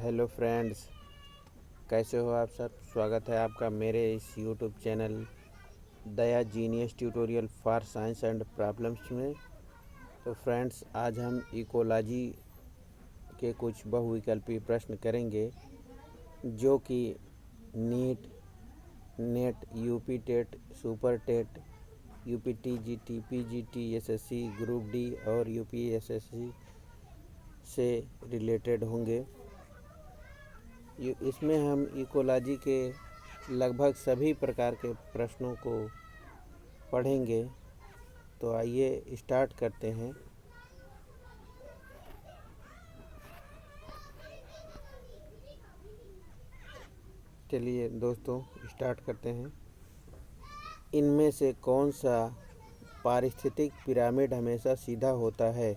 Hello friends, कैसे हो आप सब। स्वागत है आपका मेरे इस YouTube channel Daya genius tutorial for science and problems में। तो फ्रेंड्स, आज हम इकोलॉजी के कुछ बहुविकल्पी प्रश्न करेंगे जो कि NEET, NET, UP TET, super TET, UP TGT, PGT, SSC, group D और यूपीएसएससी से रिलेटेड होंगे। इसमें हम इकोलॉजी के लगभग सभी प्रकार के प्रश्नों को पढ़ेंगे। तो आइए स्टार्ट करते हैं। चलिए दोस्तों, स्टार्ट करते हैं। इनमें से कौन सा पारिस्थितिक पिरामिड हमेशा सीधा होता है?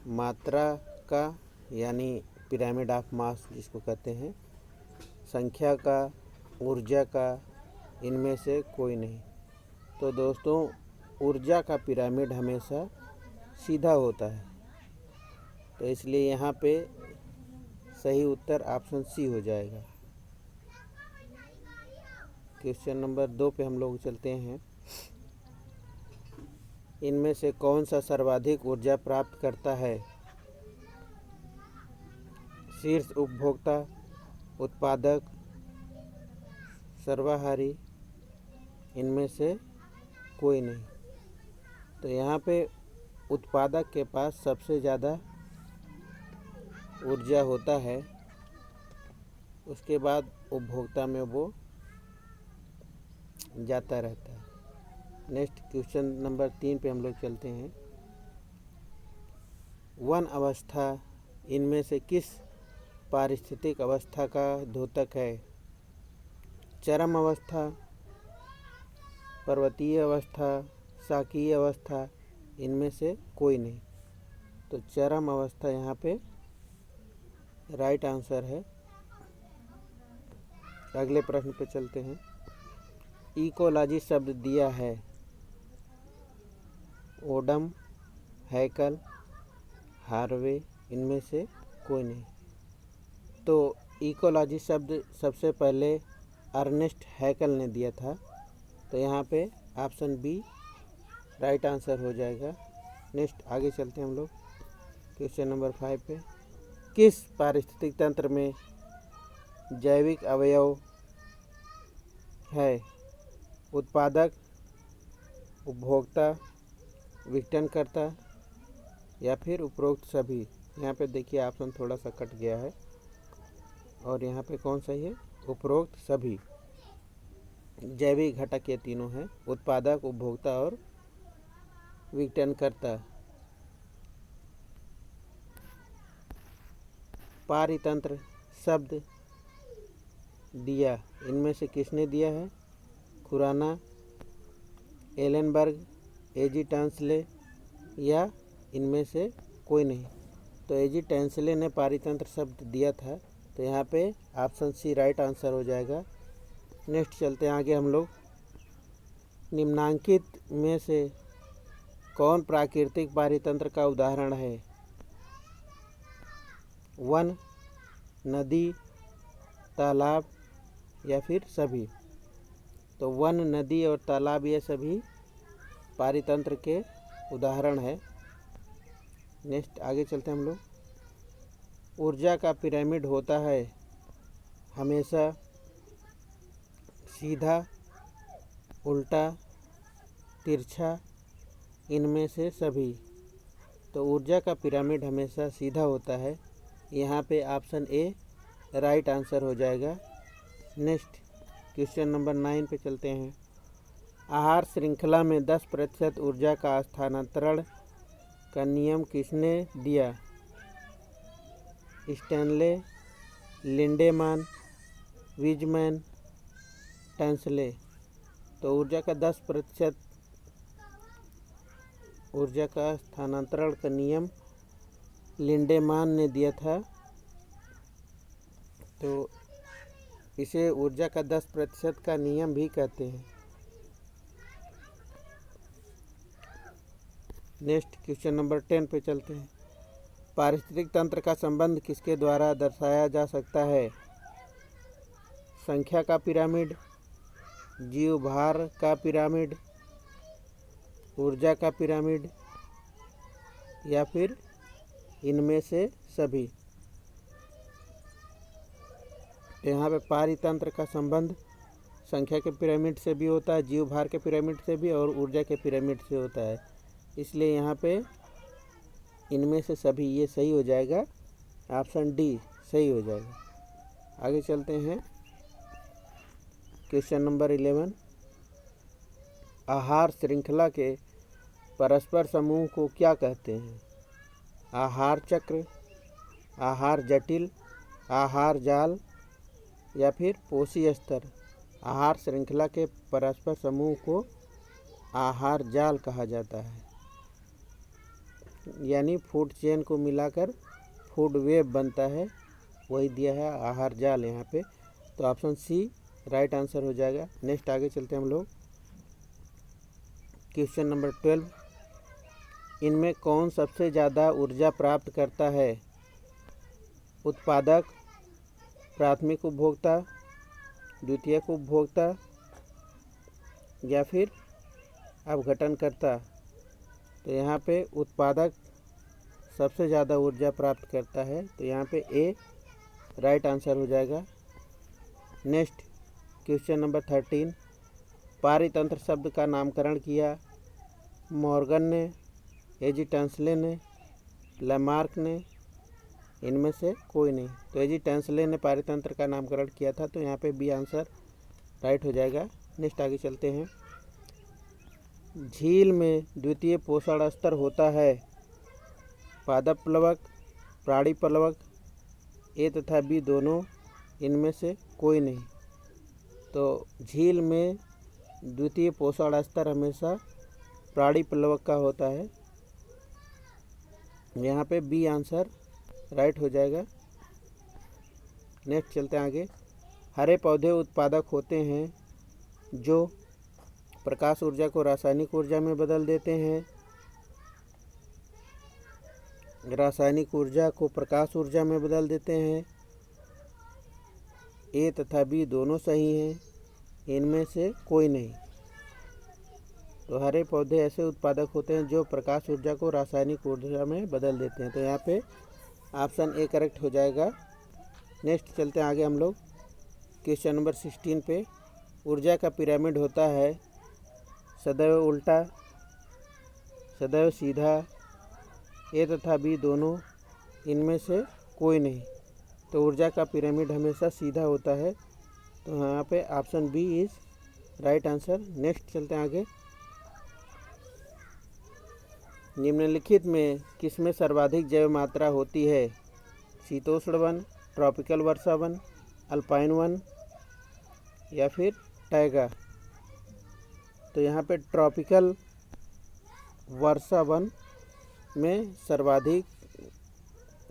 मात्रा का, यानी पिरामिड ऑफ मास जिसको कहते हैं, संख्या का, ऊर्जा का, इनमें से कोई नहीं। तो दोस्तों, ऊर्जा का पिरामिड हमेशा सीधा होता है, तो इसलिए यहाँ पे सही उत्तर ऑप्शन सी हो जाएगा। क्वेश्चन नंबर 2 पे हम लोग चलते हैं। इनमें से कौन सा सर्वाधिक ऊर्जा प्राप्त करता है? शीर्ष उपभोक्ता, उत्पादक, सर्वाहारी, इनमें से कोई नहीं। तो यहाँ पे उत्पादक के पास सबसे ज़्यादा ऊर्जा होता है, उसके बाद उपभोक्ता में वो जाता रहता है। नेक्स्ट क्वेश्चन नंबर 3 पे हम लोग चलते हैं। वन अवस्था इनमें से किस पारिस्थितिक अवस्था का द्योतक है? चरम अवस्था, पर्वतीय अवस्था, शाकीय अवस्था, इनमें से कोई नहीं। तो चरम अवस्था यहाँ पे राइट आंसर है। अगले प्रश्न पे चलते हैं। इकोलॉजी शब्द दिया है ओडम, हैकल, हार्वे, इनमें से कोई नहीं। तो इकोलॉजी शब्द सबसे पहले अर्नेस्ट हैकल ने दिया था, तो यहाँ पे ऑप्शन बी राइट आंसर हो जाएगा। नेक्स्ट आगे चलते हैं हम लोग क्वेश्चन नंबर 5 पे। किस पारिस्थितिक तंत्र में जैविक अवयव है? उत्पादक, उपभोक्ता, विघटनकर्ता या फिर उपरोक्त सभी? यहाँ पे देखिए ऑप्शन थोड़ा सा कट गया है, और यहाँ पे कौन सही है? उपरोक्त सभी। जैविक घटक ये तीनों हैं, उत्पादक, उपभोक्ता और विघटनकर्ता। पारितंत्र शब्द दिया, इनमें से किसने दिया है? खुराना, एलेनबर्ग, एजी टांसले या इनमें से कोई नहीं। तो एजी टांसले ने पारितंत्र शब्द दिया था, तो यहाँ पे ऑप्शन सी राइट आंसर हो जाएगा। नेक्स्ट चलते हैं आगे हम लोग। निम्नांकित में से कौन प्राकृतिक पारितंत्र का उदाहरण है? वन, नदी, तालाब या फिर सभी? तो वन, नदी और तालाब ये सभी पारितंत्र के उदाहरण है। नेक्स्ट आगे चलते हैं हम लोग। ऊर्जा का पिरामिड होता है हमेशा सीधा, उल्टा, तिरछा, इनमें से सभी? तो ऊर्जा का पिरामिड हमेशा सीधा होता है, यहाँ पे ऑप्शन ए राइट आंसर हो जाएगा। नेक्स्ट क्वेश्चन नंबर 9 पे चलते हैं। आहार श्रृंखला में 10% ऊर्जा का स्थानांतरण का नियम किसने दिया? Stanley, Lindeman, Weismann, Tansley? तो ऊर्जा का 10% ऊर्जा का स्थानांतरण का नियम लिंडेमान ने दिया था, तो इसे ऊर्जा का 10% का नियम भी कहते हैं। नेक्स्ट क्वेश्चन नंबर 10 पे चलते हैं। पारिस्थितिक तंत्र का संबंध किसके द्वारा दर्शाया जा सकता है? संख्या का पिरामिड, जीव भार का पिरामिड, ऊर्जा का पिरामिड या फिर इनमें से सभी। तो यहाँ पे पारितंत्र का संबंध संख्या के पिरामिड से भी होता है, जीव भार के पिरामिड से भी और ऊर्जा के पिरामिड से होता है। इसलिए यहाँ पे इनमें से सभी ये सही हो जाएगा, ऑप्शन डी सही हो जाएगा। आगे चलते हैं क्वेश्चन नंबर 11। आहार श्रृंखला के परस्पर समूह को क्या कहते हैं? आहार चक्र, आहार जटिल, आहार जाल या फिर पोषी स्तर। आहार श्रृंखला के परस्पर समूह को आहार जाल कहा जाता है, यानी फूड चेन को मिलाकर फूड वेब बनता है, वही दिया है आहार जाल यहाँ पे। तो ऑप्शन सी राइट आंसर हो जाएगा। नेक्स्ट आगे चलते हैं हम लोग क्वेश्चन नंबर 12। इनमें कौन सबसे ज़्यादा ऊर्जा प्राप्त करता है? उत्पादक, प्राथमिक उपभोक्ता, द्वितीयक उपभोक्ता या फिर अपघटनकर्ता। तो यहाँ पे उत्पादक सबसे ज़्यादा ऊर्जा प्राप्त करता है, तो यहाँ पे ए राइट आंसर हो जाएगा। Next question number 13। पारितंत्र शब्द का नामकरण किया मॉर्गन ने, एजी टैंसले ने, लैमार्क ने, इनमें से कोई नहीं। तो एजी टैंसले ने पारितंत्र का नामकरण किया था, तो यहाँ पे बी आंसर राइट हो जाएगा। नेक्स्ट आगे चलते हैं। झील में द्वितीय पोषण स्तर होता है पादप प्लवक, प्राणी प्लवक, ए तथा बी दोनों, इनमें से कोई नहीं। तो झील में द्वितीय पोषण स्तर हमेशा प्राणी प्लवक का होता है, यहाँ पे बी आंसर राइट हो जाएगा। नेक्स्ट चलते हैं आगे। हरे पौधे उत्पादक होते हैं जो प्रकाश ऊर्जा को रासायनिक ऊर्जा में बदल देते हैं, रासायनिक ऊर्जा को प्रकाश ऊर्जा में बदल देते हैं। ए तथा बी दोनों सही हैं, इनमें से कोई नहीं। तो हरे पौधे ऐसे उत्पादक होते हैं जो प्रकाश ऊर्जा को रासायनिक ऊर्जा में बदल देते हैं, तो यहाँ पे ऑप्शन ए करेक्ट हो जाएगा। नेक्स्ट चलते हैं आगे हम लोग क्वेश्चन नंबर 16 पे। ऊर्जा का पिरामिड होता है सदैव उल्टा, सदैव सीधा, ए तथा बी दोनों, इनमें से कोई नहीं। तो ऊर्जा का पिरामिड हमेशा सीधा होता है, तो यहाँ पे option B is right answer. Next चलते हैं आगे। निम्नलिखित में किसमें सर्वाधिक जैव मात्रा होती है? शीतोष्ण वन, ट्रॉपिकल वर्षा वन, अल्पाइन वन या फिर टैगा। तो यहाँ पे ट्रॉपिकल वर्षा वन में सर्वाधिक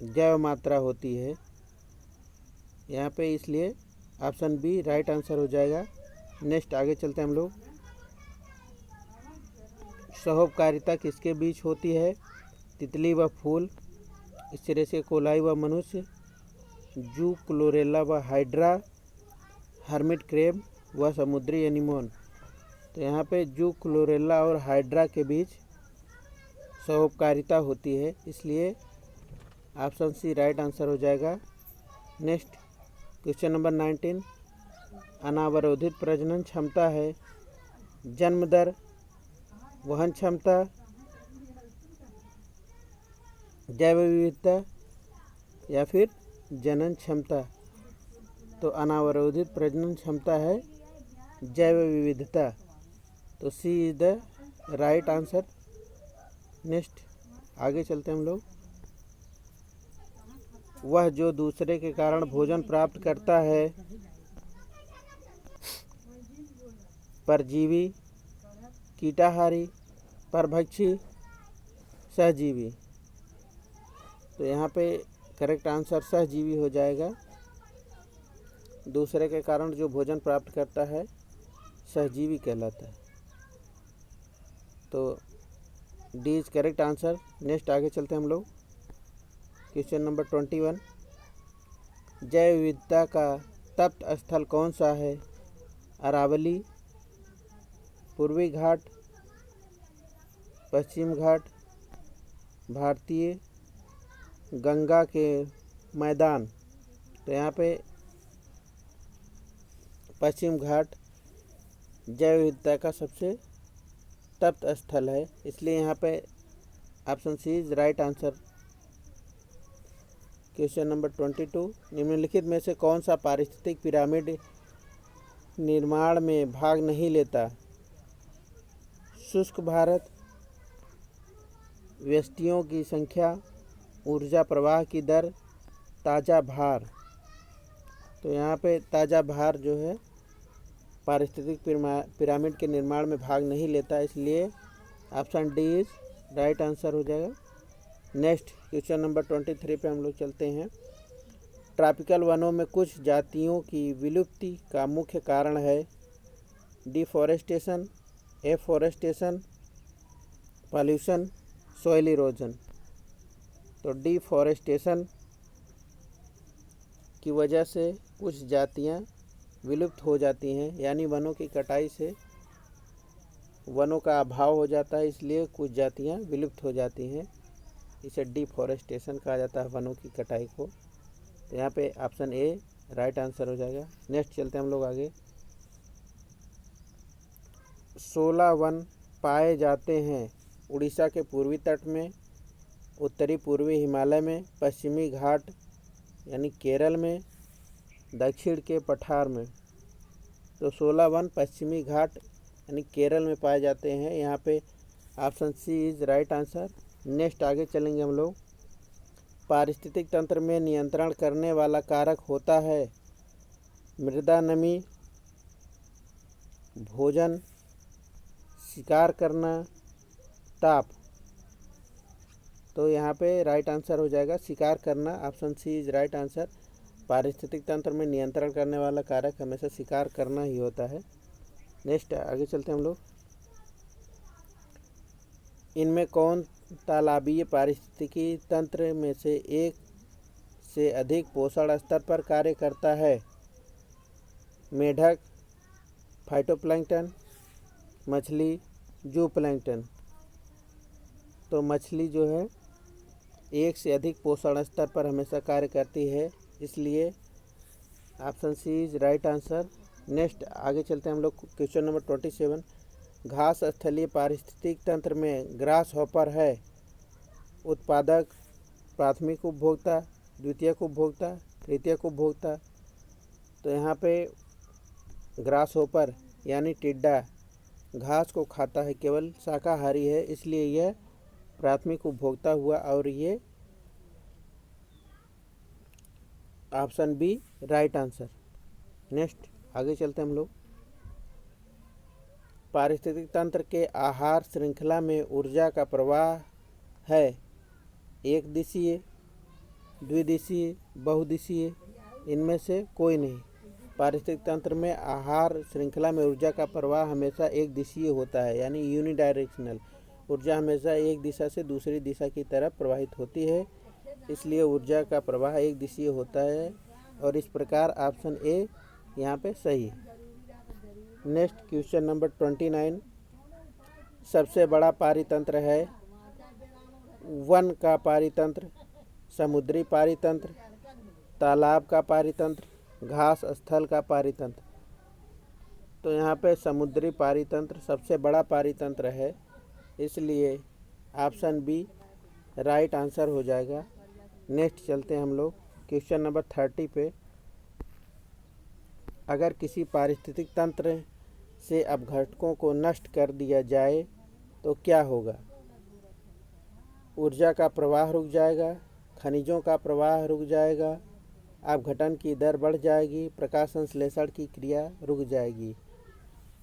जैव मात्रा होती है यहाँ पे, इसलिए ऑप्शन बी राइट आंसर हो जाएगा। नेक्स्ट आगे चलते हैं हम लोग। सहोपकारिता किसके बीच होती है? तितली व फूल, स्टेरेसिया कोलाई व मनुष्य, जू क्लोरेला व हाइड्रा, हर्मिट क्रेब व समुद्री एनीमोन। तो यहाँ पे जू क्लोरेला और हाइड्रा के बीच सहोपकारिता होती है, इसलिए ऑप्शन सी राइट आंसर हो जाएगा। Next question number 19। अनावरोधित प्रजनन क्षमता है जन्म दर, वहन क्षमता, जैव विविधता या फिर जनन क्षमता। तो अनावरोधित प्रजनन क्षमता है जैव विविधता, तो C is the right answer. Next आगे चलते हैं हम लोग। वह जो दूसरे के कारण भोजन प्राप्त करता है परजीवी, कीटाहारी, परभक्षी, सहजीवी। तो यहाँ पे करेक्ट आंसर सहजीवी हो जाएगा। दूसरे के कारण जो भोजन प्राप्त करता है सहजीवी कहलाता है, तो D is correct answer. Next आगे चलते हैं हम लोग। क्वेश्चन नंबर 21, जैव विविधता का तप्त स्थल कौन सा है? अरावली, पूर्वी घाट, पश्चिम घाट, भारतीय गंगा के मैदान। तो यहाँ पे पश्चिम घाट जैव विविधता का सबसे तप्त स्थल है, इसलिए यहाँ पे option C is right answer. Question number 22, निम्नलिखित में से कौन सा पारिस्थितिक पिरामिड निर्माण में भाग नहीं लेता? शुष्क भारत, व्यष्टियों की संख्या, ऊर्जा प्रवाह की दर, ताज़ा भार। तो यहाँ पे ताज़ा भार जो है पारिस्थितिक पिरामिड के निर्माण में भाग नहीं लेता, इसलिए option D is right answer हो जाएगा। नेक्स्ट क्वेश्चन नंबर 23 पे हम लोग चलते हैं। ट्रॉपिकल वनों में कुछ जातियों की विलुप्ति का मुख्य कारण है? Deforestation, afforestation, pollution, soil erosion. तो डिफॉरेस्टेशन की वजह से कुछ जातियां विलुप्त हो जाती हैं, यानी वनों की कटाई से वनों का अभाव हो जाता है, इसलिए कुछ जातियां विलुप्त हो जाती हैं। इसे डिफॉरेस्टेशन कहा जाता है, वनों की कटाई को। तो यहाँ पे ऑप्शन ए राइट आंसर हो जाएगा। नेक्स्ट चलते हैं हम लोग आगे। 16 वन पाए जाते हैं उड़ीसा के पूर्वी तट में, उत्तरी पूर्वी हिमालय में, पश्चिमी घाट यानी केरल में, दक्षिण के पठार में। तो 16 वन पश्चिमी घाट यानी केरल में पाए जाते हैं, यहाँ पे option C is right answer. Next आगे चलेंगे हम लोग। पारिस्थितिक तंत्र में नियंत्रण करने वाला कारक होता है? मृदा नमी, भोजन, शिकार करना, ताप। तो यहाँ पे राइट आंसर हो जाएगा शिकार करना, option C is right answer. पारिस्थितिक तंत्र में नियंत्रण करने वाला कारक हमेशा शिकार करना ही होता है। नेक्स्ट आगे चलते हैं हम लोग। इनमें कौन तालाबीय पारिस्थितिकी तंत्र में से एक से अधिक पोषण स्तर पर कार्य करता है? मेढक, फाइटोप्लैंक्टन, मछली, जूप्लैंक्टन। तो मछली जो है एक से अधिक पोषण स्तर पर हमेशा कार्य करती है, इसलिए option C is right answer. Next आगे चलते हैं हम लोग। क्वेश्चन नंबर 27, घास स्थलीय पारिस्थितिक तंत्र में ग्रास हॉपर है? उत्पादक, प्राथमिक उपभोक्ता, द्वितीयक उपभोक्ता, तृतीयक उपभोक्ता। तो यहाँ पे ग्रास हॉपर यानी टिड्डा घास को खाता है, केवल शाकाहारी है, इसलिए यह प्राथमिक उपभोक्ता हुआ और ये option B right answer. Next आगे चलते हैं हम लोग। पारिस्थितिक तंत्र के आहार श्रृंखला में ऊर्जा का प्रवाह है? एक दिशीय, द्विदिशीय, बहुदिशीय। इनमें से कोई नहीं। पारिस्थितिक तंत्र में आहार श्रृंखला में ऊर्जा का प्रवाह हमेशा एक दिशीय होता है, यानी यूनिडायरेक्शनल। ऊर्जा हमेशा एक दिशा से दूसरी दिशा की तरफ प्रवाहित होती है, इसलिए ऊर्जा का प्रवाह एक दिशीय होता है और इस प्रकार ऑप्शन ए यहाँ पे सही है। नेक्स्ट क्वेश्चन नंबर 29, सबसे बड़ा पारितंत्र है? वन का पारितंत्र, समुद्री पारितंत्र, तालाब का पारितंत्र, घास स्थल का पारितंत्र। तो यहाँ पे समुद्री पारितंत्र सबसे बड़ा पारितंत्र है, इसलिए ऑप्शन बी राइट आंसर हो जाएगा। नेक्स्ट चलते हैं हम लोग क्वेश्चन नंबर 30 पे। अगर किसी पारिस्थितिक तंत्र से अपघटकों को नष्ट कर दिया जाए तो क्या होगा? ऊर्जा का प्रवाह रुक जाएगा, खनिजों का प्रवाह रुक जाएगा, अपघटन की दर बढ़ जाएगी, प्रकाश संश्लेषण की क्रिया रुक जाएगी।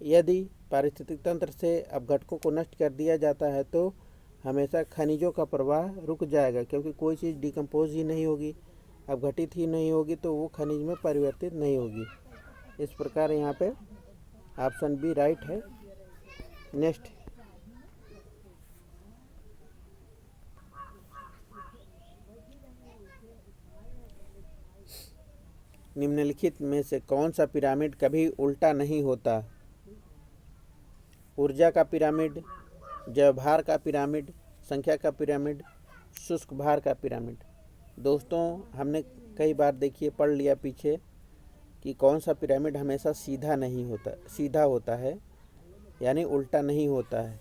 यदि पारिस्थितिक तंत्र से अपघटकों को नष्ट कर दिया जाता है तो हमेशा खनिजों का प्रवाह रुक जाएगा, क्योंकि कोई चीज़ डिकम्पोज ही नहीं होगी, अपघटित ही नहीं होगी, तो वो खनिज में परिवर्तित नहीं होगी। इस प्रकार यहाँ पे ऑप्शन बी राइट है। नेक्स्ट निम्नलिखित में से कौन सा पिरामिड कभी उल्टा नहीं होता? ऊर्जा का पिरामिड, जैव भार का पिरामिड, संख्या का पिरामिड, शुष्क भार का पिरामिड। दोस्तों, हमने कई बार देखिए पढ़ लिया पीछे कि कौन सा पिरामिड हमेशा सीधा होता है, यानी उल्टा नहीं होता है।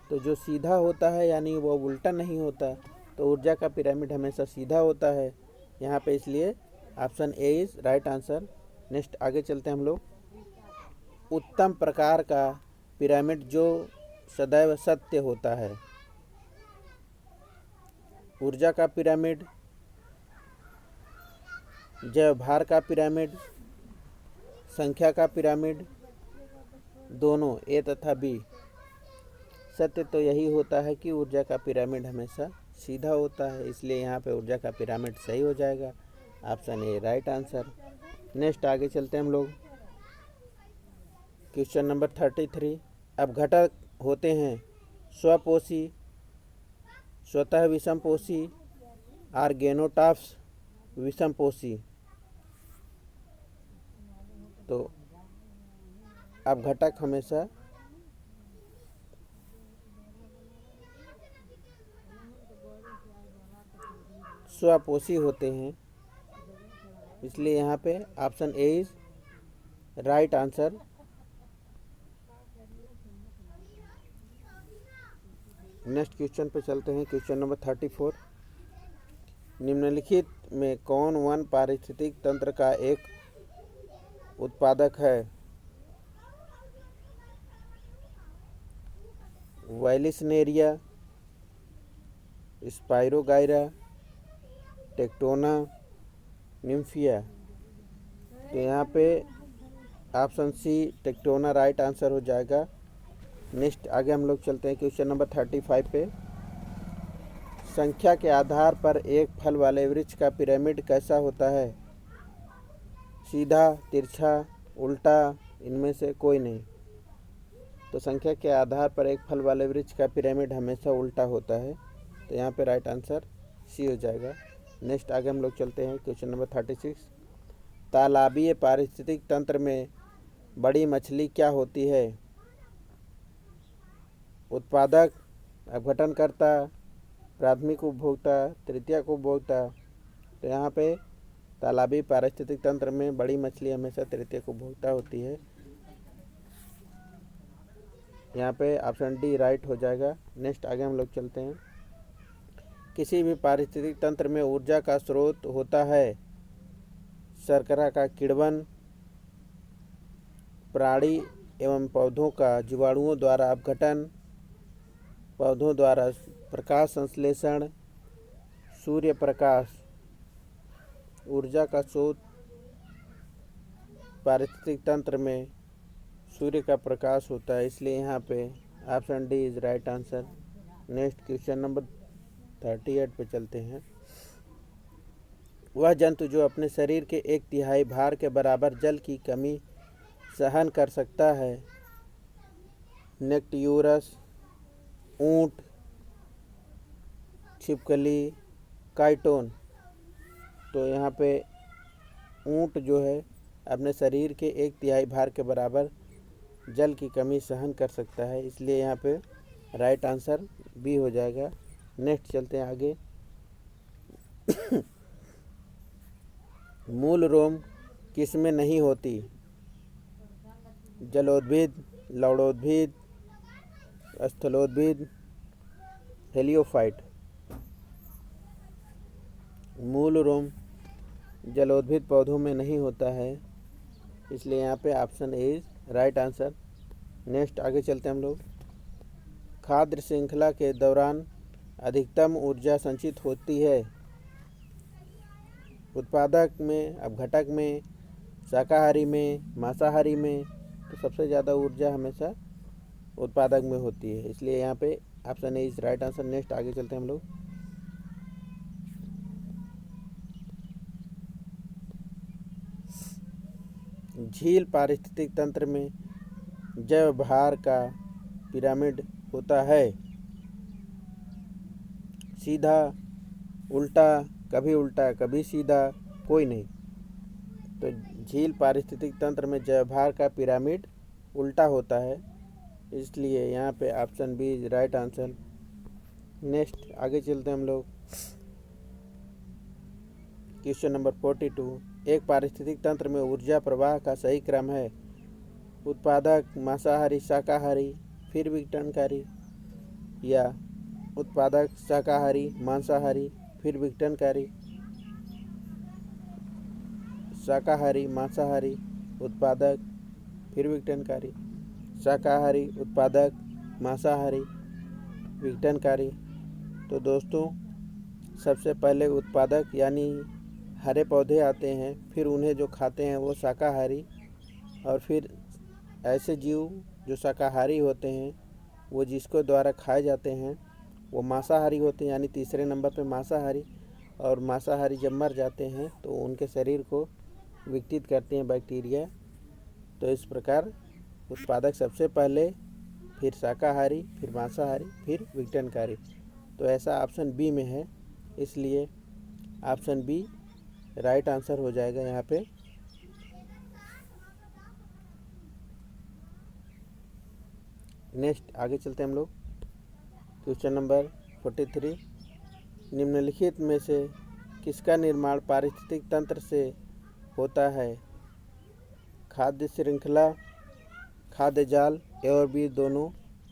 तो जो सीधा होता है यानी वो उल्टा नहीं होता, तो ऊर्जा का पिरामिड हमेशा सीधा होता है यहाँ पे, इसलिए option A is right answer. Next आगे चलते हैं हम लोग। उत्तम प्रकार का पिरामिड जो सदैव सत्य होता है। ऊर्जा का पिरामिड, जैव भार का पिरामिड, संख्या का पिरामिड, दोनों ए तथा बी। सत्य तो यही होता है कि ऊर्जा का पिरामिड हमेशा सीधा होता है, इसलिए यहाँ पे ऊर्जा का पिरामिड सही हो जाएगा। Option A right answer. Next आगे चलते हैं हम लोग। Question number 33। अपघटक होते हैं स्वपोषी, स्वतः विषमपोषी, आर्गेनोटॉप्स विषमपोषी। तो अपघटक हमेशा स्वपोषी होते हैं, इसलिए यहाँ पे option A is right answer. Next question पे चलते हैं। Question number 34। निम्नलिखित में कौन वन पारिस्थितिक तंत्र का एक उत्पादक है? Vallisneria, Spirogyra, Tectona, Nymphaea. तो यहाँ पे option C Tectona right answer हो जाएगा। नेक्स्ट आगे हम लोग चलते हैं क्वेश्चन नंबर 35 पे। संख्या के आधार पर एक फल वाले वृक्ष का पिरामिड कैसा होता है? सीधा, तिरछा, उल्टा, इनमें से कोई नहीं। तो संख्या के आधार पर एक फल वाले वृक्ष का पिरामिड हमेशा उल्टा होता है, तो यहाँ पे राइट आंसर सी हो जाएगा। नेक्स्ट आगे हम लोग चलते हैं क्वेश्चन नंबर 36। तालाबीय पारिस्थितिक तंत्र में बड़ी मछली क्या होती है? उत्पादक, अपघटनकर्ता, प्राथमिक उपभोक्ता, तृतीयक उपभोक्ता। तो यहाँ पे तालाबी पारिस्थितिक तंत्र में बड़ी मछली हमेशा तृतीयक उपभोक्ता होती है, यहाँ पे ऑप्शन डी राइट हो जाएगा। नेक्स्ट आगे हम लोग चलते हैं। किसी भी पारिस्थितिक तंत्र में ऊर्जा का स्रोत होता है शर्करा का किण्वन, प्राणी एवं पौधों का जीवाणुओं द्वारा अपघटन, पौधों द्वारा प्रकाश संश्लेषण, सूर्य प्रकाश। ऊर्जा का स्रोत पारिस्थितिक तंत्र में सूर्य का प्रकाश होता है, इसलिए यहाँ पे option D is right answer. Next question number 38 पे चलते हैं। वह जंतु जो अपने शरीर के 1/3 भार के बराबर जल की कमी सहन कर सकता है? नेक्टियूरस, ऊँट, छिपकली, काइटोन। तो यहाँ पे ऊँट जो है अपने शरीर के 1/3 भार के बराबर जल की कमी सहन कर सकता है, इसलिए यहाँ पे राइट आंसर बी हो जाएगा। नेक्स्ट चलते हैं आगे। मूल रोम किसमें नहीं होती? जलोद्भिद, लवणोद्भिद, स्थलोद्भिद, हेलियोफाइट। मूल रोम जलोद्भिद पौधों में नहीं होता है, इसलिए यहाँ पे option A is right answer. Next आगे चलते हैं हम लोग। खाद्य श्रृंखला के दौरान अधिकतम ऊर्जा संचित होती है? उत्पादक में, अपघटक में, शाकाहारी में, मांसाहारी में। तो सबसे ज़्यादा ऊर्जा हमेशा उत्पादक में होती है, इसलिए यहाँ पे option A is right answer. Next आगे चलते हैं हम लोग। झील पारिस्थितिक तंत्र में जैव भार का पिरामिड होता है? सीधा, उल्टा, कभी सीधा, कोई नहीं। तो झील पारिस्थितिक तंत्र में जलभार का पिरामिड उल्टा होता है, इसलिए यहाँ पे option B is right answer. Next आगे चलते हैं हम लोग। Question number 42। एक पारिस्थितिक तंत्र में ऊर्जा प्रवाह का सही क्रम है उत्पादक, मांसाहारी, शाकाहारी, फिर विघटनकारी, या उत्पादक, शाकाहारी, मांसाहारी, फिर विघटनकारी, शाकाहारी, मांसाहारी, उत्पादक, फिर विघटनकारी, शाकाहारी, उत्पादक, मांसाहारी, विघटनकारी। तो दोस्तों सबसे पहले उत्पादक यानी हरे पौधे आते हैं, फिर उन्हें जो खाते हैं वो शाकाहारी, और फिर ऐसे जीव जो शाकाहारी होते हैं वो जिसको द्वारा खाए जाते हैं वो मांसाहारी होते हैं, यानी तीसरे नंबर पे मांसाहारी। और मांसाहारी जब मर जाते हैं तो उनके शरीर को विघटित करते हैं बैक्टीरिया। तो इस प्रकार उत्पादक सबसे पहले, फिर शाकाहारी, फिर मांसाहारी, फिर विघटनकारी। तो ऐसा ऑप्शन बी में है, इसलिए ऑप्शन बी राइट आंसर हो जाएगा यहाँ पे। नेक्स्ट आगे चलते हैं हम लोग। Question number 43। निम्नलिखित में से किसका निर्माण पारिस्थितिक तंत्र से होता है? खाद्य श्रृंखला, खाद्य जाल, ए और बी दोनों,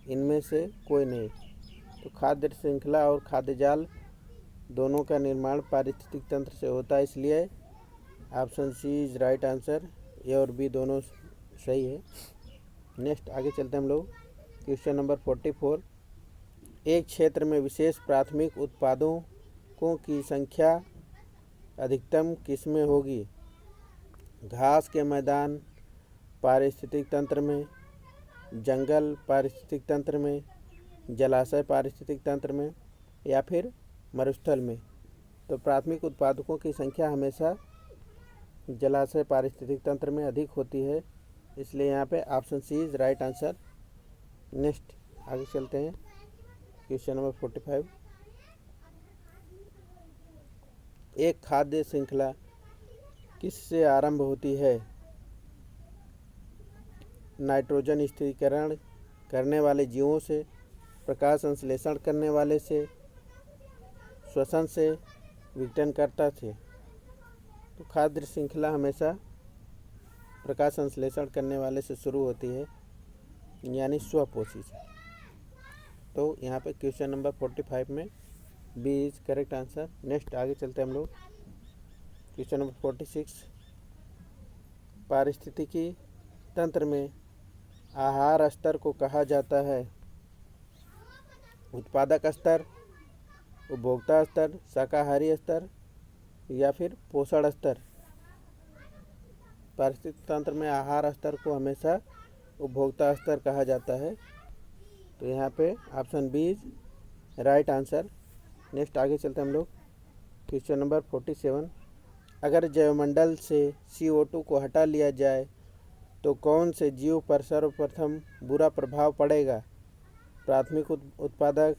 इनमें से कोई नहीं। तो खाद्य श्रृंखला और खाद्य जाल दोनों का निर्माण पारिस्थितिक तंत्र से होता है, इसलिए option C is right answer. A और बी दोनों सही है। नेक्स्ट आगे चलते हैं हम लोग। Question number 44। एक क्षेत्र में विशेष प्राथमिक उत्पादकों की संख्या अधिकतम किसमें होगी? घास के मैदान पारिस्थितिक तंत्र में, जंगल पारिस्थितिक तंत्र में, जलाशय पारिस्थितिक तंत्र में, या फिर मरुस्थल में। तो प्राथमिक उत्पादकों की संख्या हमेशा जलाशय पारिस्थितिक तंत्र में अधिक होती है, इसलिए यहाँ पे option C is right answer. Next आगे चलते हैं। Question number 45। एक खाद्य श्रृंखला किससे आरंभ होती है? नाइट्रोजन स्थिरीकरण करने वाले जीवों से, प्रकाश संश्लेषण करने वाले से, श्वसन से, विघटनकर्ता से। तो खाद्य श्रृंखला हमेशा प्रकाश संश्लेषण करने वाले से शुरू होती है, यानी स्वपोषी से। तो यहाँ पे क्वेश्चन नंबर 45 में B is correct answer. Next आगे चलते हैं हम लोग। Question number 46। पारिस्थितिकी तंत्र में आहार स्तर को कहा जाता है उत्पादक स्तर, उपभोक्ता स्तर, शाकाहारी स्तर, या फिर पोषण स्तर। पारिस्थितिक तंत्र में आहार स्तर को हमेशा उपभोक्ता स्तर कहा जाता है, तो यहाँ पे option B is right answer. Next आगे चलते हैं हम लोग। Question number 47। अगर जैवमंडल से CO2 को हटा लिया जाए तो कौन से जीव पर सर्वप्रथम बुरा प्रभाव पड़ेगा? प्राथमिक उत्पादक,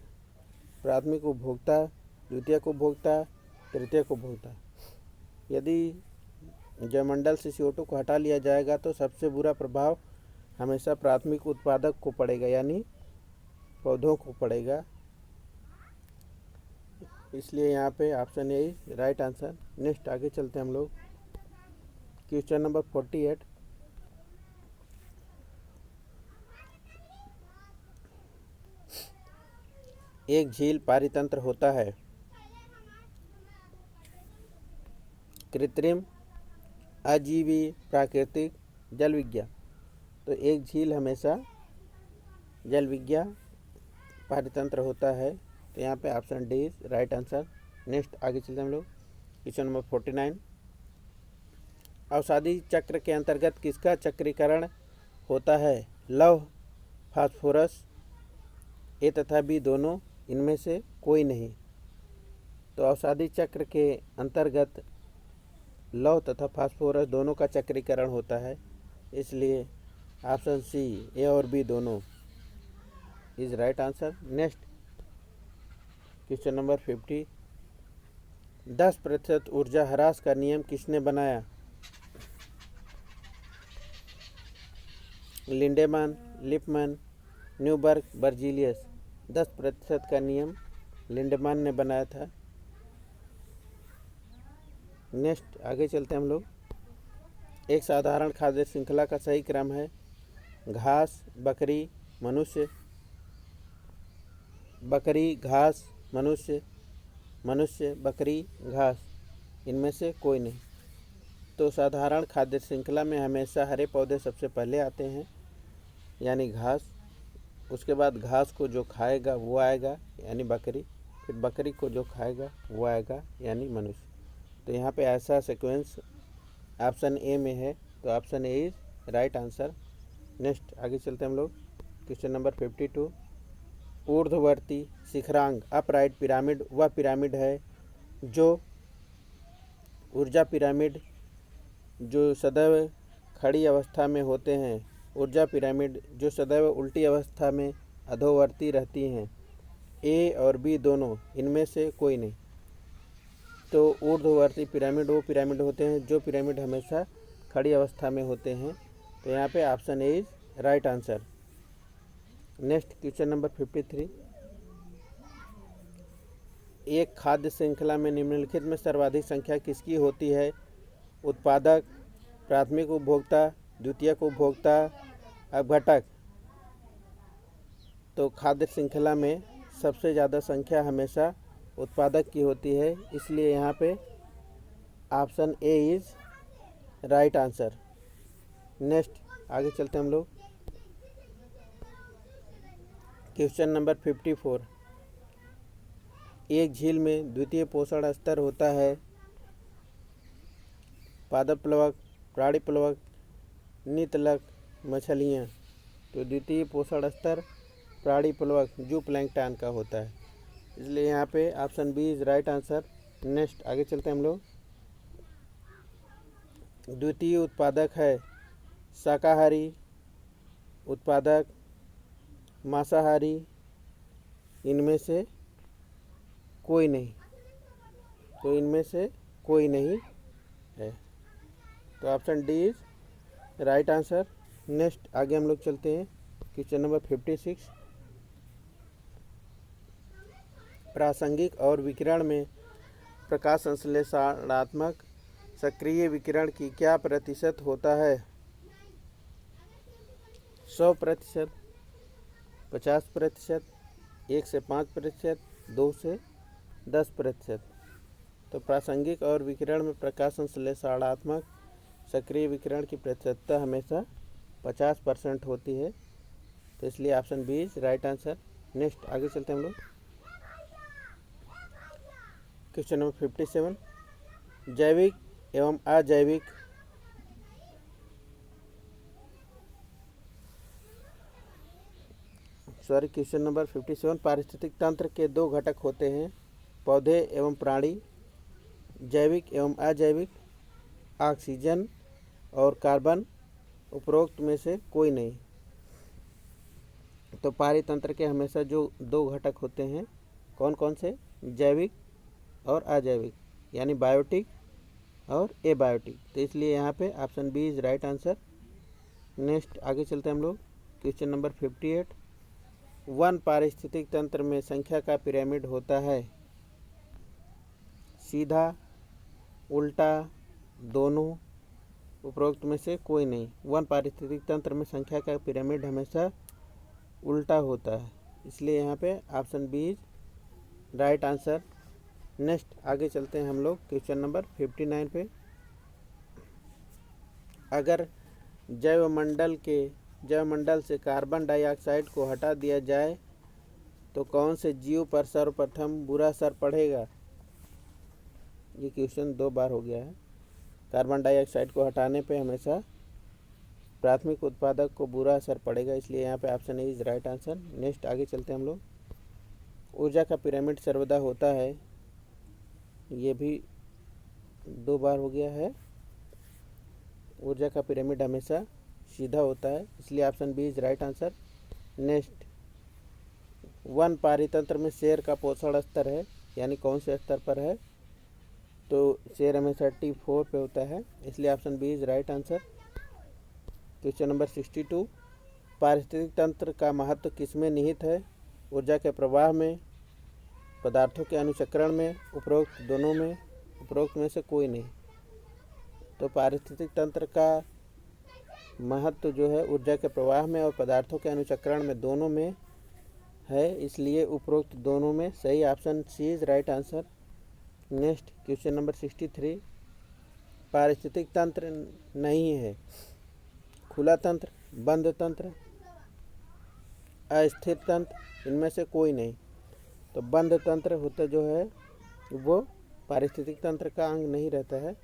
प्राथमिक उपभोक्ता, द्वितीयक उपभोक्ता, तृतीयक उपभोक्ता। यदि जैवमंडल से CO2 को हटा लिया जाएगा तो सबसे बुरा प्रभाव हमेशा प्राथमिक उत्पादक को पड़ेगा, यानी पौधों को पड़ेगा, इसलिए यहाँ पे option A right answer. Next आगे चलते हैं हम लोग। Question number 48। एक झील पारितंत्र होता है कृत्रिम, अजीवी, प्राकृतिक, जल विज्ञान। तो एक झील हमेशा जल विज्ञान पारितंत्र होता है, तो यहाँ पे option D is right answer. Next आगे चलते हम लोग। Question number 49। अवसादी चक्र के अंतर्गत किसका चक्रीकरण होता है? लौह, फास्फोरस, ए तथा बी दोनों, इनमें से कोई नहीं। तो अवसादी चक्र के अंतर्गत लौह तथा फास्फोरस दोनों का चक्रीकरण होता है, इसलिए ऑप्शन सी ए और बी दोनों is right answer. Next question number 50। 10% ऊर्जा ह्रास का नियम किसने बनाया? लिंडेमान, लिपमैन, न्यूबर्ग, बर्जीलियस। 10% का नियम लिंडेमान ने बनाया था। नेक्स्ट आगे चलते हैं हम लोग। एक साधारण खाद्य श्रृंखला का सही क्रम है घास, बकरी, मनुष्य, बकरी, घास, मनुष्य, मनुष्य, बकरी, घास। इनमें से कोई नहीं। तो साधारण खाद्य श्रृंखला में हमेशा हरे पौधे सबसे पहले आते हैं, यानी घास। उसके बाद घास को जो खाएगा वो आएगा, यानी बकरी। फिर बकरी को जो खाएगा वो आएगा, यानी मनुष्य। तो यहाँ पे ऐसा सीक्वेंस ऑप्शन ए में है, तो option A is right answer. Next आगे चलते हैं हम लोग। Question number 52। ऊर्ध्ववर्ती शिखरांग अपराइट पिरामिड वह पिरामिड है जो ऊर्जा पिरामिड जो सदैव खड़ी अवस्था में होते हैं, ऊर्जा पिरामिड जो सदैव उल्टी अवस्था में अधोवर्ती रहती हैं। ए और बी दोनों, इनमें से कोई नहीं। तो ऊर्ध्ववर्ती पिरामिड वो पिरामिड होते हैं जो पिरामिड हमेशा खड़ी अवस्था में होते हैं। तो यहाँ पे option A is right answer. Next question number 53। एक खाद्य श्रृंखला में निम्नलिखित में सर्वाधिक संख्या किसकी होती है? उत्पादक, प्राथमिक उपभोक्ता, द्वितीयक उपभोक्ता, अपघटक। तो खाद्य श्रृंखला में सबसे ज़्यादा संख्या हमेशा उत्पादक की होती है, इसलिए यहाँ पे option A is right answer. Next आगे चलते हैं हम लोग। Question number 54। एक झील में द्वितीय पोषण स्तर होता है पादप प्लवक, प्राणी प्लवक, नितलक, मछलियाँ। तो द्वितीय पोषण स्तर प्राणी प्लवक जू प्लैंकटन का होता है, इसलिए यहाँ पे option B is right answer. Next आगे चलते हैं हम लोग। द्वितीय उत्पादक है शाकाहारी उत्पादक, मांसाहारी। इनमें से कोई नहीं। तो इनमें से कोई नहीं है, तो option D is right answer. Next आगे हम लोग चलते हैं। Question number 56। प्रासंगिक और विकिरण में प्रकाश संश्लेषणात्मक सक्रिय विकिरण की क्या प्रतिशत होता है? 100%, 50%, 1 से 5%, 2 से 10%। तो प्रासंगिक और विकिरण में प्रकाश संश्लेषणात्मक सक्रिय विकिरण की प्रतिशतता हमेशा 50% होती है, तो इसलिए option B is right answer. Next आगे चलते हैं हम लोग। Question number 57। जैविक एवं अजैविक क्वेश्चन नंबर 57। पारिस्थितिक तंत्र के दो घटक होते हैं, पौधे एवं प्राणी। जैविक एवं अजैविक, ऑक्सीजन और कार्बन। उपरोक्त में से कोई नहीं। तो पारितंत्र के हमेशा जो दो घटक होते हैं, कौन कौन से? जैविक और अजैविक, यानी बायोटिक और एबायोटिक। तो इसलिए यहाँ पे option B is right answer. Next आगे चलते हैं हम लोग। Question number 58। वन पारिस्थितिक तंत्र में संख्या का पिरामिड होता है सीधा, उल्टा, दोनों। उपरोक्त में से कोई नहीं। वन पारिस्थितिक तंत्र में संख्या का पिरामिड हमेशा उल्टा होता है, इसलिए यहाँ पे option B is right answer. Next आगे चलते हैं हम लोग क्वेश्चन नंबर 59 पे। अगर जैवमंडल से कार्बन डाइऑक्साइड को हटा दिया जाए तो कौन से जीव पर सर्वप्रथम बुरा असर पड़ेगा? ये क्वेश्चन 2 बार हो गया है। कार्बन डाइऑक्साइड को हटाने पे हमेशा प्राथमिक उत्पादक को बुरा असर पड़ेगा, इसलिए यहाँ पे option A is right answer. Next आगे चलते हैं हम लोग। ऊर्जा का पिरामिड सर्वदा होता है, ये भी 2 बार हो गया है। ऊर्जा का पिरामिड हमेशा सीधा होता है, इसलिए option B is right answer. Next, वन पारितंत्र में शेर का पोषण स्तर है, यानी कौन से स्तर पर है? तो शेर हमेशा T4 पे होता है, इसलिए option B is right answer. Question number 62। पारिस्थितिक तंत्र का महत्व किसमें निहित है? ऊर्जा के प्रवाह में, पदार्थों के अनुचक्रण में, उपरोक्त दोनों में, उपरोक्त में से कोई नहीं। तो पारिस्थितिक तंत्र का महत्व जो है ऊर्जा के प्रवाह में और पदार्थों के अनुचक्रण में, दोनों में है, इसलिए उपरोक्त दोनों में सही option C is right answer. Next question number 63। पारिस्थितिक तंत्र नहीं है खुला तंत्र, बंद तंत्र, अस्थिर तंत्र, इनमें से कोई नहीं। तो बंद तंत्र होता जो है वो पारिस्थितिक तंत्र का अंग नहीं रहता है,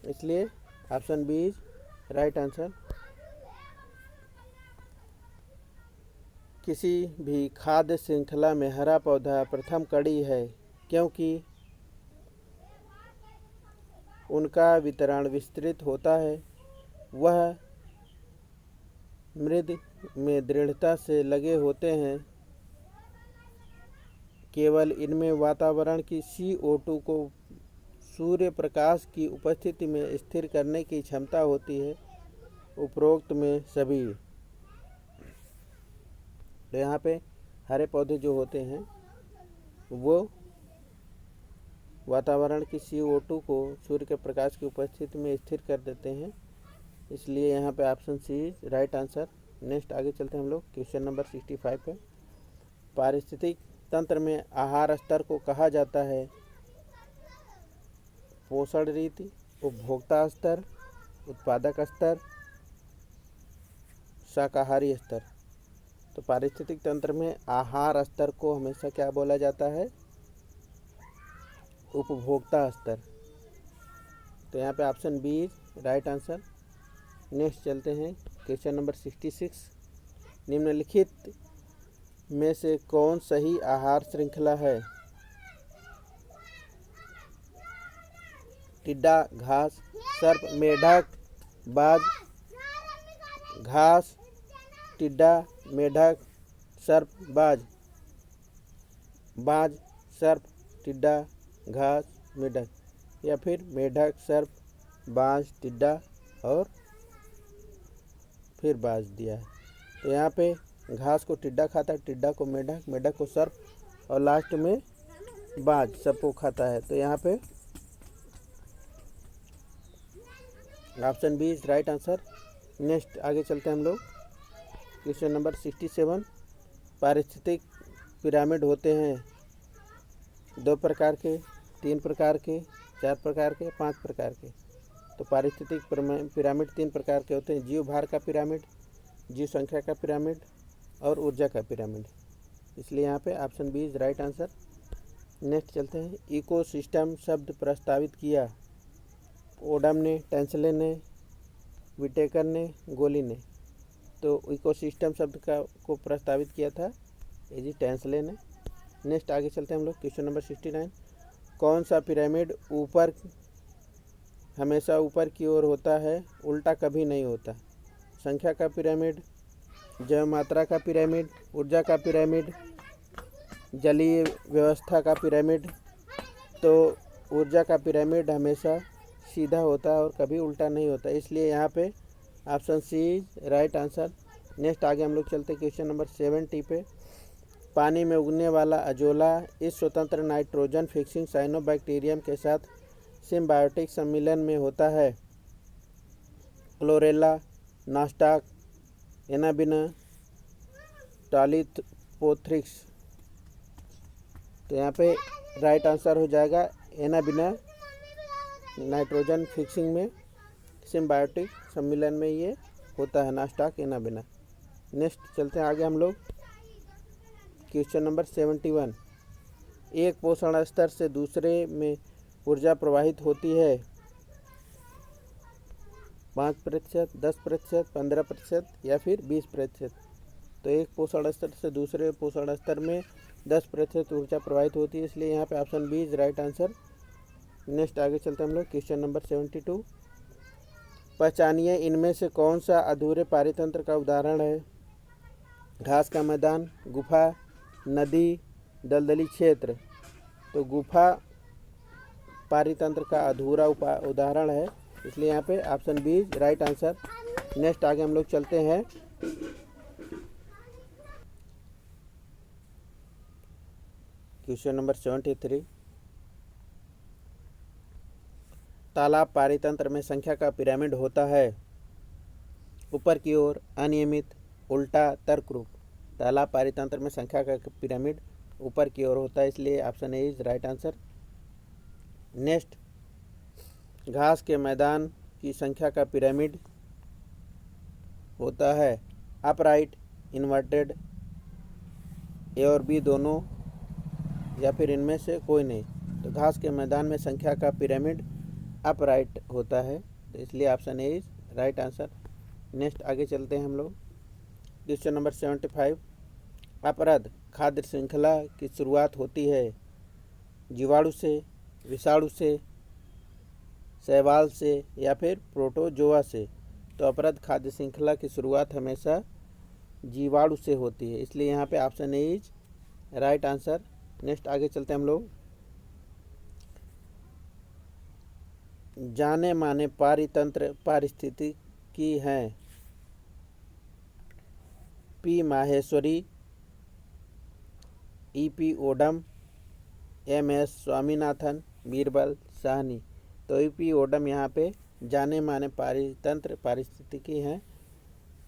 इसलिए option B is right answer. किसी भी खाद्य श्रृंखला में हरा पौधा प्रथम कड़ी है क्योंकि उनका वितरण विस्तृत होता है, वह मृद में दृढ़ता से लगे होते हैं, केवल इनमें वातावरण की CO2 को सूर्य प्रकाश की उपस्थिति में स्थिर करने की क्षमता होती है, उपरोक्त में सभी। तो यहाँ पे हरे पौधे जो होते हैं वो वातावरण की CO2 को सूर्य के प्रकाश की उपस्थिति में स्थिर कर देते हैं, इसलिए यहाँ पे option C is right answer. Next आगे चलते हैं हम लोग क्वेश्चन नंबर 65 पे। पारिस्थितिक तंत्र में आहार स्तर को कहा जाता है पोषण रीति, उपभोक्ता स्तर, उत्पादक स्तर, शाकाहारी स्तर। तो पारिस्थितिक तंत्र में आहार स्तर को हमेशा क्या बोला जाता है? उपभोक्ता स्तर। तो यहाँ पे option B is right answer. Next चलते हैं क्वेश्चन नंबर 66। निम्नलिखित में से कौन सही आहार श्रृंखला है? टिड्डा, घास, सर्प, मेढक, बाज। घास, टिड्डा, मेढक, सर्प, बाज। बाज, सर्प, टिड्डा, घास, मेढक, या फिर मेढक, सर्प, बाज, टिड्डा और फिर बाज दिया है। तो यहाँ पे घास को टिड्डा खाता है, टिड्डा को मेढक, मेढक को सर्प और लास्ट में बाज सबको खाता है। तो यहाँ पे option B is right answer. Next आगे चलते हैं हम लोग क्वेश्चन नंबर 67। पारिस्थितिक पिरामिड होते हैं 2 प्रकार के, 3 प्रकार के, 4 प्रकार के, 5 प्रकार के। तो पारिस्थितिक पिरामिड 3 प्रकार के होते हैं, जीव भार का पिरामिड, जीव संख्या का पिरामिड और ऊर्जा का पिरामिड, इसलिए यहाँ पे option B is right answer. Next चलते हैं। इकोसिस्टम शब्द प्रस्तावित किया ओडम ने, टेंसले ने, विटेकर ने, गोली ने। तो इकोसिस्टम शब्द को प्रस्तावित किया था जी टेंसले ने। नेक्स्ट आगे चलते हैं हम लोग क्वेश्चन नंबर 69। कौन सा पिरामिड ऊपर हमेशा ऊपर की ओर होता है, उल्टा कभी नहीं होता? संख्या का पिरामिड, जैव मात्रा का पिरामिड, ऊर्जा का पिरामिड, जलीय व्यवस्था का पिरामिड। तो ऊर्जा का पिरामिड हमेशा सीधा होता है और कभी उल्टा नहीं होता, इसलिए यहाँ पे option C is right answer. Next आगे हम लोग चलते क्वेश्चन नंबर 70 पे। पानी में उगने वाला अजोला इस स्वतंत्र नाइट्रोजन फिक्सिंग साइनोबैक्टीरियम के साथ सिम्बायोटिक सम्मिलन में होता है। Chlorella, Nostoc, Anabaena, Tolypothrix. तो यहाँ पे राइट आंसर हो जाएगा एनाबिना। नाइट्रोजन फिक्सिंग में सिम्बायोटिक सम्मिलन में ये होता है, नास्टाक, एनाबिना। नेक्स्ट चलते हैं आगे हम लोग क्वेश्चन नंबर 71। एक पोषण स्तर से दूसरे में ऊर्जा प्रवाहित होती है 5%, 10%, 15% या फिर 20%। तो एक पोषण स्तर से दूसरे पोषण स्तर में 10% ऊर्जा प्रवाहित होती है, इसलिए यहाँ पे option B is right answer. Next आगे चलते हैं हम लोग क्वेश्चन नंबर 72। पहचानिए इनमें से कौन सा अधूरे पारितंत्र का उदाहरण है? घास का मैदान, गुफा, नदी, दलदली क्षेत्र। तो गुफा पारितंत्र का अधूरा उदाहरण है, इसलिए यहाँ पे option B right answer. Next आगे हम लोग चलते हैं क्वेश्चन नंबर 73, तालाब पारितंत्र में संख्या का पिरामिड होता है। ऊपर की ओर, अनियमित, उल्टा, तर्क रूप। तालाब पारितंत्र में संख्या का पिरामिड ऊपर की ओर होता है, इसलिए option A is right answer. Next, घास के मैदान की संख्या का पिरामिड होता है अपराइट, इन्वर्टेड, ए और बी दोनों, या फिर इनमें से कोई नहीं। तो घास के मैदान में संख्या का पिरामिड अपराइट होता है, तो इसलिए option A is right answer. Next आगे चलते हैं हम लोग। क्वेश्चन नंबर 75, अपराध खाद्य श्रृंखला की शुरुआत होती है जीवाणु से, विषाणु से, शैवाल से, या फिर प्रोटोजोआ से। तो अपराध खाद्य श्रृंखला की शुरुआत हमेशा जीवाणु से होती है, इसलिए यहाँ पे option A is right answer. Next आगे चलते हैं हम लोग। जाने माने पारितंत्र पारिस्थितिकी हैं P Maheshwari, E P. Odum, M S. Swaminathan, Birbal Sahni. तो ई.पी. ओडम यहाँ पे जाने माने पारितंत्र पारिस्थितिकी हैं,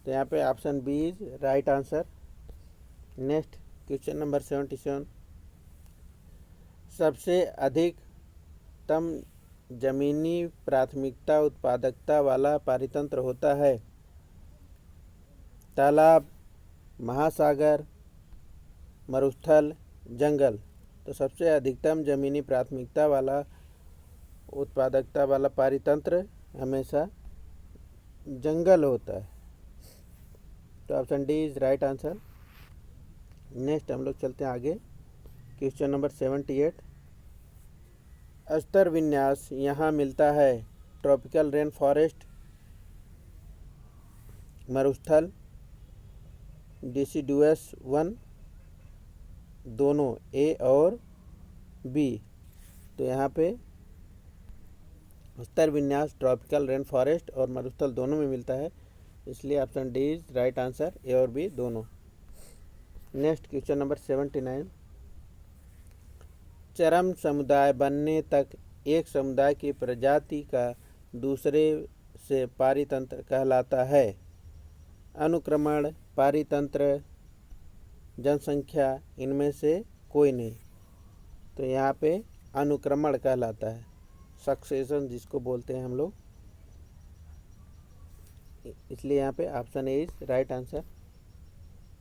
तो यहाँ पे option B is right answer. Next question number 77, सबसे अधिकतम जमीनी प्राथमिकता उत्पादकता वाला पारितंत्र होता है तालाब, महासागर, मरुस्थल, जंगल। तो सबसे अधिकतम जमीनी प्राथमिकता वाला उत्पादकता वाला पारितंत्र हमेशा जंगल होता है, तो option D is right answer. Next हम लोग चलते हैं आगे। क्वेश्चन नंबर 78, स्तर विन्यास यहाँ मिलता है ट्रॉपिकल रेन फॉरेस्ट, मरुस्थल, डिसिडुअस वन, दोनों, ए और बी। तो यहाँ पे स्तर विन्यास ट्रॉपिकल रेन फॉरेस्ट और मरुस्थल दोनों में मिलता है, इसलिए option D is right answer, A और बी दोनों। नेक्स्ट क्वेश्चन नंबर 79, चरम समुदाय बनने तक एक समुदाय की प्रजाति का दूसरे से पारितंत्र कहलाता है। अनुक्रमण, पारितंत्र, जनसंख्या, इनमें से कोई नहीं। तो यहाँ पे अनुक्रमण कहलाता है, सक्सेशन जिसको बोलते हैं हम लोग, इसलिए यहाँ पे option A is right answer.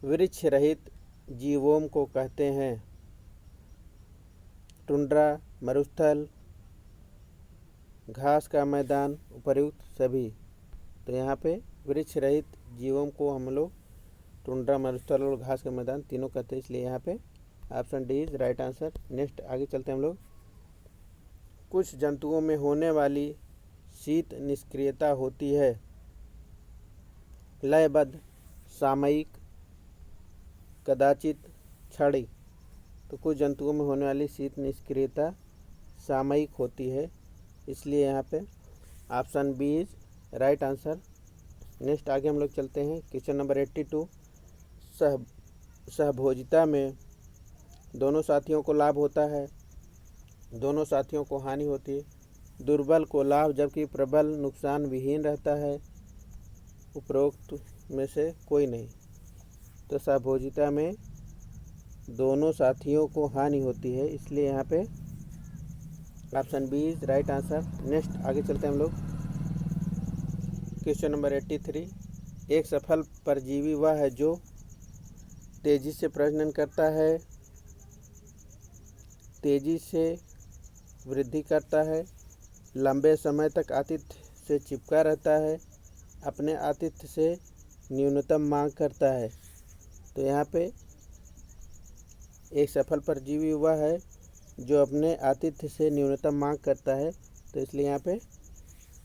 वृक्ष रहित जीवों को कहते हैं टुंड्रा, मरुस्थल, घास का मैदान, उपर्युक्त सभी। तो यहाँ पे वृक्ष रहित जीवों को हम लोग टुंड्रा, मरुस्थल और घास का मैदान तीनों कहते हैं, इसलिए यहाँ पे option D is right answer. Next आगे चलते हैं हम लोग। कुछ जंतुओं में होने वाली शीत निष्क्रियता होती है लयबद्ध, सामयिक, कदाचित, क्षणिक। तो कुछ जंतुओं में होने वाली शीत निष्क्रियता सामयिक होती है, इसलिए यहाँ पे option B is right answer. Next आगे हम लोग चलते हैं। क्वेश्चन नंबर 82, सहभोजिता में दोनों साथियों को लाभ होता है, दोनों साथियों को हानि होती है। दुर्बल को लाभ जबकि प्रबल नुकसान विहीन रहता है, उपरोक्त में से कोई नहीं। तो सहभोजिता में दोनों साथियों को हानि होती है, इसलिए यहाँ पे option B is right answer. Next आगे चलते हैं हम लोग। क्वेश्चन नंबर 83, एक सफल परजीवी वह है जो तेजी से प्रजनन करता है, तेजी से वृद्धि करता है, लंबे समय तक आतिथ्य से चिपका रहता है, अपने आतिथ्य से न्यूनतम मांग करता है। तो यहाँ पे एक सफल परजीवी वह है जो अपने आतिथ्य से न्यूनतम मांग करता है, तो इसलिए यहाँ पे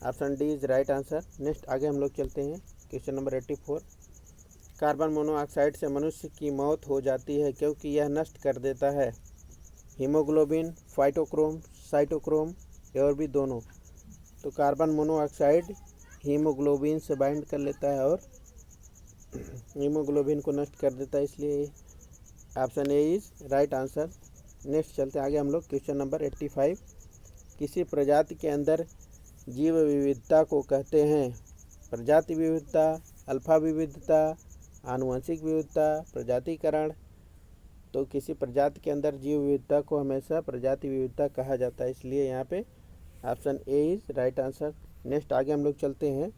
option D is right answer. Next आगे हम लोग चलते हैं। क्वेश्चन नंबर 84, कार्बन मोनोऑक्साइड से मनुष्य की मौत हो जाती है क्योंकि यह नष्ट कर देता है हीमोग्लोबिन, फाइटोक्रोम, साइटोक्रोम, ए और बी दोनों। तो कार्बन मोनोऑक्साइड हीमोग्लोबिन से बाइंड कर लेता है और हीमोग्लोबिन को नष्ट कर देता है, इसलिए option A is right answer. Next चलते आगे हम लोग। क्वेश्चन नंबर 85, किसी प्रजाति के अंदर जीव विविधता को कहते हैं? प्रजाति विविधता, अल्फा विविधता, आनुवंशिक विविधता, प्रजातिकरण। तो किसी प्रजाति के अंदर जीव विविधता को हमेशा प्रजाति विविधता कहा जाता है, इसलिए यहाँ पे option A is right answer. Next आगे हम लोग चलते हैं।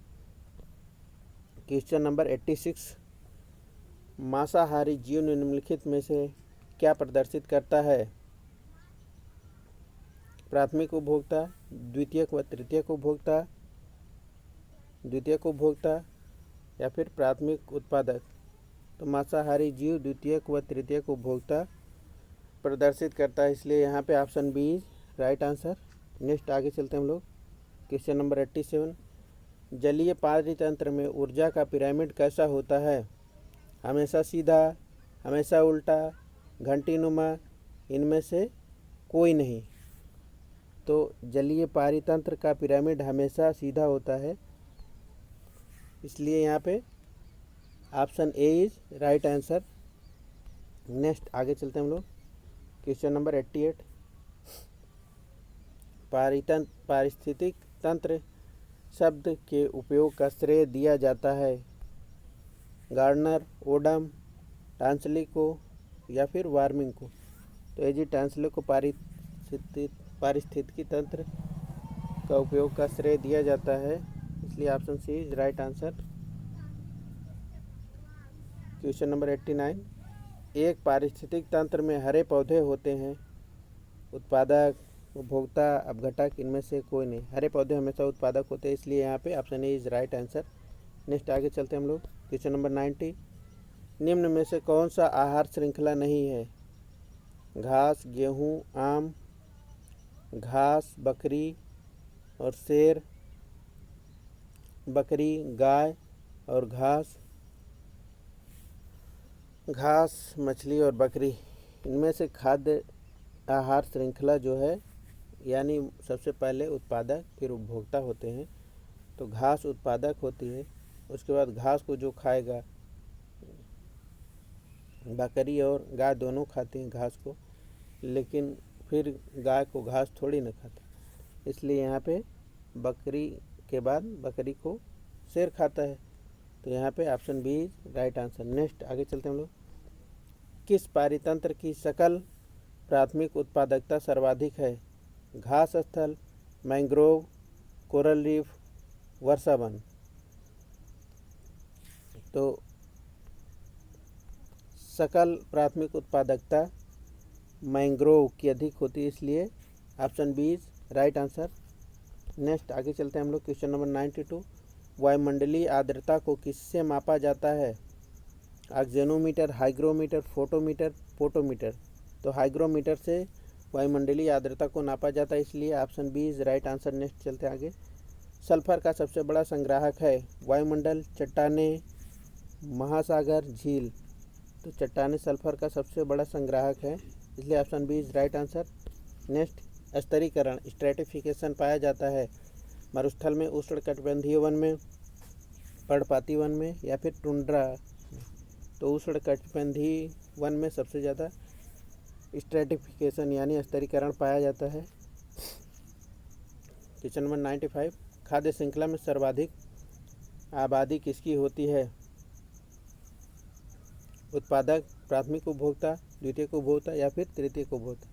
क्वेश्चन नंबर 86, मांसाहारी जीव निम्नलिखित में से क्या प्रदर्शित करता है? प्राथमिक उपभोक्ता, द्वितीयक व तृतीयक उपभोक्ता, द्वितीयक उपभोक्ता या फिर प्राथमिक उत्पादक। तो मांसाहारी जीव द्वितीयक व तृतीयक उपभोक्ता प्रदर्शित करता है, इसलिए यहाँ पे option B is right answer. Next आगे चलते हैं हम लोग। क्वेश्चन नंबर 87, जलीय पारितंत्र में ऊर्जा का पिरामिड कैसा होता है? हमेशा सीधा, हमेशा उल्टा, घंटीनुमा, इनमें से कोई नहीं। तो जलीय पारितंत्र का पिरामिड हमेशा सीधा होता है, इसलिए यहाँ पे option A is right answer. Next आगे चलते हैं हम लोग। क्वेश्चन नंबर 88, पारिस्थितिक तंत्र शब्द के उपयोग का श्रेय दिया जाता है गार्डनर, ओडम, टांसली को या फिर वार्मिंग को? तो ये जी टांसली को पारिस्थितिकी तंत्र का उपयोग का श्रेय दिया जाता है, इसलिए option C is right answer. Question number 89, एक पारिस्थितिक तंत्र में हरे पौधे होते हैं, उत्पादक, उपभोक्ता, अपघटक, इनमें से कोई नहीं। हरे पौधे हमेशा उत्पादक होते हैं, इसलिए यहाँ पे option A is right answer. Next आगे चलते हैं हम लोग। क्वेश्चन नंबर 90, निम्न में से कौन सा आहार श्रृंखला नहीं है? घास, गेहूँ, आम, घास, बकरी और शेर, बकरी, गाय और घास, घास, मछली और बकरी। इनमें से खाद्य आहार श्रृंखला जो है, यानी सबसे पहले उत्पादक फिर उपभोक्ता होते हैं। तो घास उत्पादक होती है, उसके बाद घास को जो खाएगा, बकरी और गाय दोनों खाती हैं घास को, लेकिन फिर गाय को घास थोड़ी ना खाता, इसलिए यहाँ पे बकरी के बाद बकरी को शेर खाता है। तो यहाँ पे option B right answer. Next आगे चलते हैं हम लोग। किस पारितंत्र की सकल प्राथमिक उत्पादकता सर्वाधिक है? घास स्थल, मैंग्रोव, कोरल रीफ, वर्षा वन। तो सकल प्राथमिक उत्पादकता मैंग्रोव की अधिक होती है, इसलिए option B is right answer. Next आगे चलते हैं हम लोग। क्वेश्चन नंबर 92, वायुमंडलीय आर्द्रता को किससे मापा जाता है? Oxygenometer, hygrometer, photometer, potometer. तो हाइग्रोमीटर से वायुमंडलीय आर्द्रता को नापा जाता है, इसलिए option B is right answer. Next चलते हैं आगे। सल्फर का सबसे बड़ा संग्राहक है? वायुमंडल, चट्टानें, महासागर, झील। तो चट्टानें सल्फर का सबसे बड़ा संग्राहक है, इसलिए option B is right answer. Next, स्तरीकरण, स्ट्रेटिफिकेशन पाया जाता है मरुस्थल में, उष्णकटिबंधीय वन में, पर्णपाती वन में या फिर टुंड्रा। तो उष्णकटिबंधीय वन में सबसे ज़्यादा स्ट्रेटिफिकेशन यानी स्तरीकरण पाया जाता है। क्वेश्चन नंबर 95, खाद्य श्रृंखला में सर्वाधिक आबादी किसकी होती है? उत्पादक, प्राथमिक उपभोक्ता, द्वितीयक उपभोक्ता या फिर तृतीयक उपभोक्ता।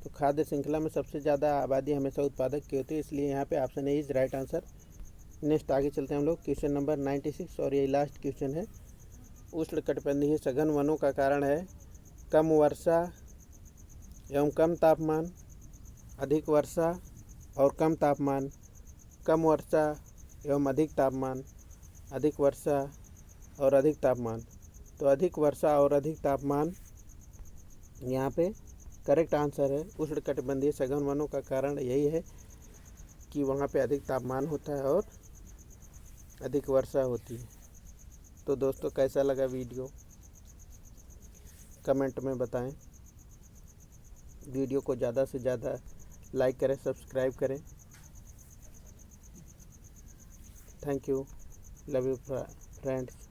तो खाद्य श्रृंखला में सबसे ज़्यादा आबादी हमेशा उत्पादक की होती है, इसलिए यहाँ पे option A is right answer. Next आगे चलते हैं हम लोग। क्वेश्चन नंबर 96 और ये लास्ट क्वेश्चन है। उष्णकटिबंधीय सघन वनों का कारण है कम वर्षा एवं कम तापमान, अधिक वर्षा और कम तापमान, कम वर्षा एवं अधिक तापमान, अधिक वर्षा और अधिक तापमान। तो अधिक वर्षा और अधिक तापमान यहाँ पे करेक्ट आंसर है। उष्णकटिबंधीय सघन वनों का कारण यही है कि वहाँ पे अधिक तापमान होता है और अधिक वर्षा होती है। तो दोस्तों, कैसा लगा वीडियो कमेंट में बताएं। वीडियो को ज़्यादा से ज़्यादा लाइक करें, सब्सक्राइब करें। Thank you, love you friends.